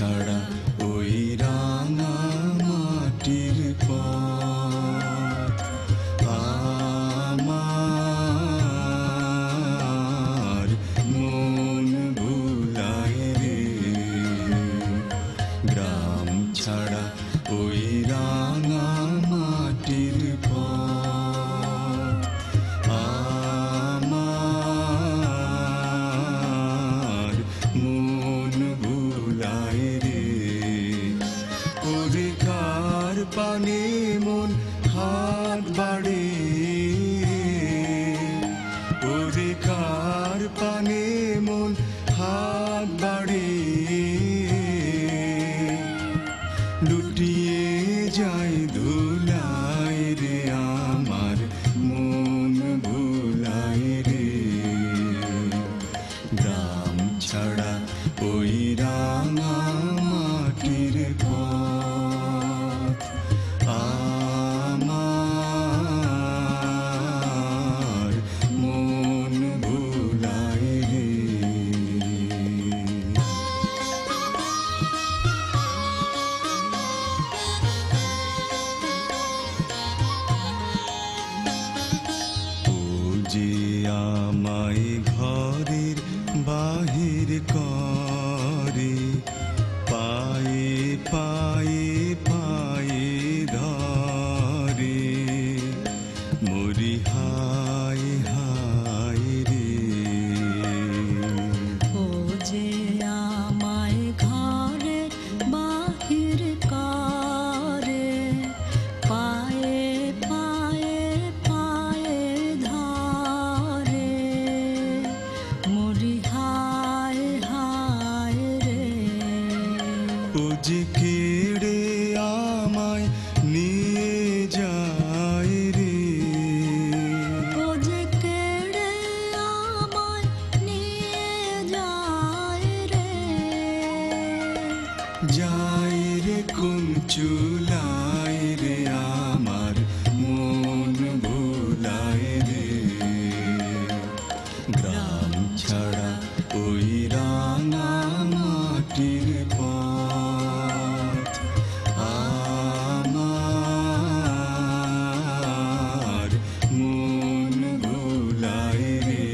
ছাড়া ওই রাঙা মাটির পথ আমার মন ভুলায় রে। গ্রাম ছাড়া ওই রাঙা মাটির পথ আমার মন ভুলায় রে। ওরে কার পানে মন হাত বাড়ে, ওরে কার পানে মন হাত বাড়ে, লুটিয়ে যায় ধুলায় রে আমার মন ভুলায় রে। গ্রাম ছাড়া ওই রাঙা মাটির পথ আমার মন ভুলায় রে। ও যে আমায় ঘরের বাহির করে, পায়ে পায়ে পায়ে ধরে, মরি হায় হায় রে। ও যে আমায় ঘরে বাহির করে, পায়ে পায়ে পায়ে ধরে, মরি হায় হায় রে। ও যে কেড়ে আমায় নিয়ে যায় রে, ও যে কেড়ে আমায় নিয়ে যায় রে। যায় রে কোন চুলায় রে আমার মন ভুলায় রে। গ্রাম ছাড়া ওই রাঙা মাটির পথ আমার মন ভুলায় রে।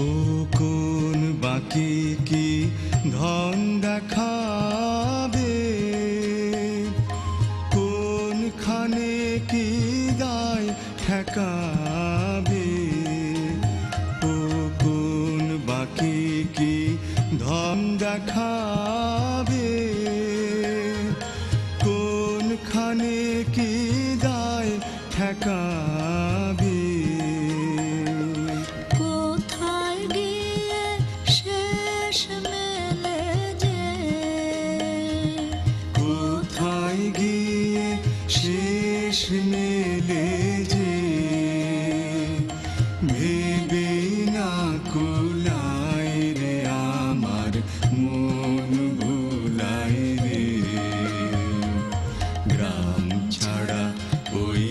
ও কোন বাকি কি ধন দেখাবে, কোনখানে কি দায় ঠেকাবে, ও কোন বাকি কি ধন দেখাবে, কোনখানে কি দায় ঠেকাবে। কোথায় গিয়ে শেষ মেলে যে, কোথায় গিয়ে শেষ মেলে যে, ভেবে না কুলায় রে আমার মন ভুলায় রে। গ্রাম ছাড়া ওই